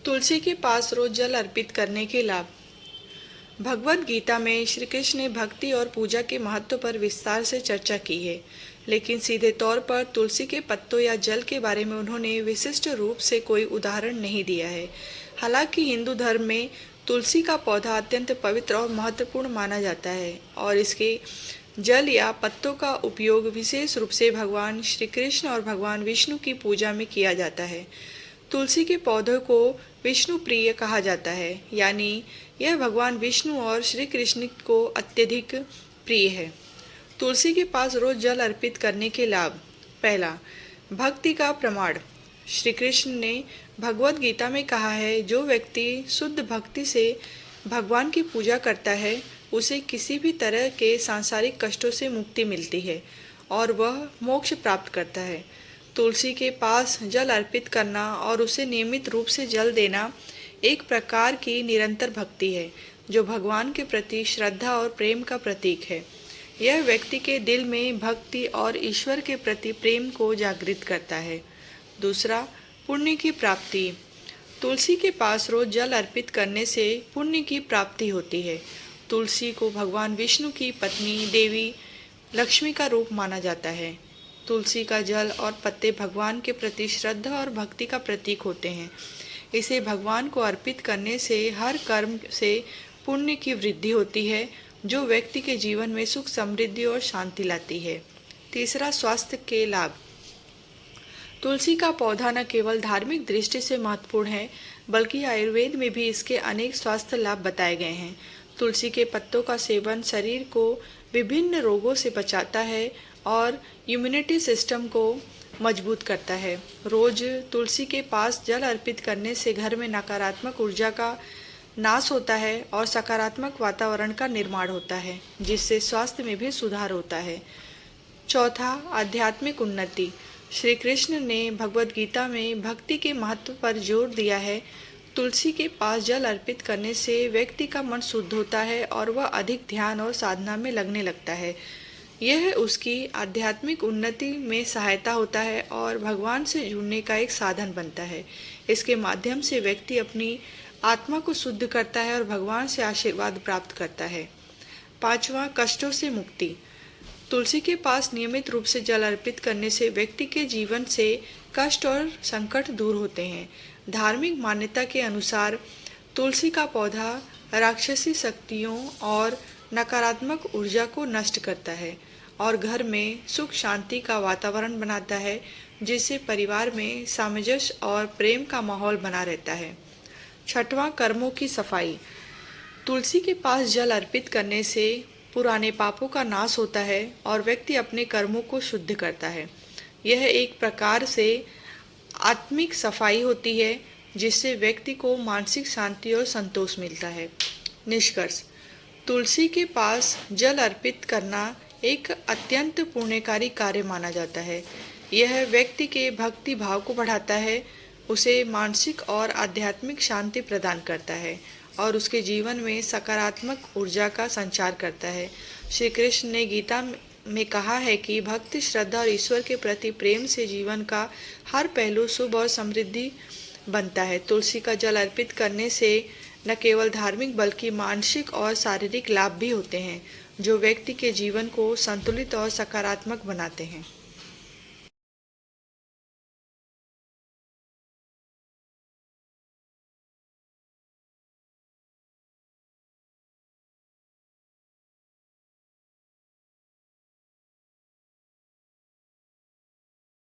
तुलसी के पास रोज जल अर्पित करने के लाभ। भगवद गीता में श्री कृष्ण ने भक्ति और पूजा के महत्व पर विस्तार से चर्चा की है, लेकिन सीधे तौर पर तुलसी के पत्तों या जल के बारे में उन्होंने विशिष्ट रूप से कोई उदाहरण नहीं दिया है। हालांकि हिंदू धर्म में तुलसी का पौधा अत्यंत पवित्र और महत्वपूर्ण माना जाता है और इसके जल या पत्तों का उपयोग विशेष रूप से भगवान श्री कृष्ण और भगवान विष्णु की पूजा में किया जाता है। तुलसी के पौधों को विष्णु प्रिय कहा जाता है, यानी यह भगवान विष्णु और श्री कृष्ण को अत्यधिक प्रिय है। तुलसी के पास रोज जल अर्पित करने के लाभ। पहला, भक्ति का प्रमाण। श्री कृष्ण ने भगवद गीता में कहा है, जो व्यक्ति शुद्ध भक्ति से भगवान की पूजा करता है उसे किसी भी तरह के सांसारिक कष्टों से मुक्ति मिलती है और वह मोक्ष प्राप्त करता है। तुलसी के पास जल अर्पित करना और उसे नियमित रूप से जल देना एक प्रकार की निरंतर भक्ति है, जो भगवान के प्रति श्रद्धा और प्रेम का प्रतीक है। यह व्यक्ति के दिल में भक्ति और ईश्वर के प्रति प्रेम को जागृत करता है। दूसरा, पुण्य की प्राप्ति। तुलसी के पास रोज जल अर्पित करने से पुण्य की प्राप्ति होती है। तुलसी को भगवान विष्णु की पत्नी देवी लक्ष्मी का रूप माना जाता है। तुलसी का जल और पत्ते भगवान के प्रति श्रद्धा और भक्ति का प्रतीक होते हैं। इसे भगवान को अर्पित करने से हर कर्म से पुण्य की वृद्धि होती है, जो व्यक्ति के जीवन में सुख, समृद्धि और शांति लाती है। तीसरा, स्वास्थ्य के लाभ। तुलसी का पौधा न केवल धार्मिक दृष्टि से महत्वपूर्ण है, बल्कि आयुर्वेद में भी इसके अनेक स्वास्थ्य लाभ बताए गए हैं। तुलसी के पत्तों का सेवन शरीर को विभिन्न रोगों से बचाता है और इम्यूनिटी सिस्टम को मजबूत करता है। रोज तुलसी के पास जल अर्पित करने से घर में नकारात्मक ऊर्जा का नाश होता है और सकारात्मक वातावरण का निर्माण होता है, जिससे स्वास्थ्य में भी सुधार होता है। चौथा, आध्यात्मिक उन्नति। श्री कृष्ण ने भगवद गीता में भक्ति के महत्व पर जोर दिया है। तुलसी के पास जल अर्पित करने से व्यक्ति का मन शुद्ध होता है और वह अधिक ध्यान और साधना में लगने लगता है। यह उसकी आध्यात्मिक उन्नति में सहायता होता है और भगवान से जुड़ने का एक साधन बनता है। इसके माध्यम से व्यक्ति अपनी आत्मा को शुद्ध करता है और भगवान से आशीर्वाद प्राप्त करता है। पांचवा, कष्टों से मुक्ति। तुलसी के पास नियमित रूप से जल अर्पित करने से व्यक्ति के जीवन से कष्ट और संकट दूर होते हैं। धार्मिक मान्यता के अनुसार तुलसी का पौधा राक्षसी शक्तियों और नकारात्मक ऊर्जा को नष्ट करता है और घर में सुख शांति का वातावरण बनाता है, जिससे परिवार में सामंजस्य और प्रेम का माहौल बना रहता है। छठवां, कर्मों की सफाई। तुलसी के पास जल अर्पित करने से पुराने पापों का नाश होता है और व्यक्ति अपने कर्मों को शुद्ध करता है। यह एक प्रकार से आत्मिक सफाई होती है, जिससे व्यक्ति को मानसिक शांति और संतोष मिलता है। निष्कर्ष, तुलसी के पास जल अर्पित करना एक अत्यंत पुण्यकारी कार्य माना जाता है। यह व्यक्ति के भक्ति भाव को बढ़ाता है, उसे मानसिक और आध्यात्मिक शांति प्रदान करता है और उसके जीवन में सकारात्मक ऊर्जा का संचार करता है। श्री कृष्ण ने गीता में कहा है कि भक्ति, श्रद्धा और ईश्वर के प्रति प्रेम से जीवन का हर पहलू शुभ और समृद्धि बनता है। तुलसी का जल अर्पित करने से न केवल धार्मिक बल्कि मानसिक और शारीरिक लाभ भी होते हैं, जो व्यक्ति के जीवन को संतुलित और सकारात्मक बनाते हैं।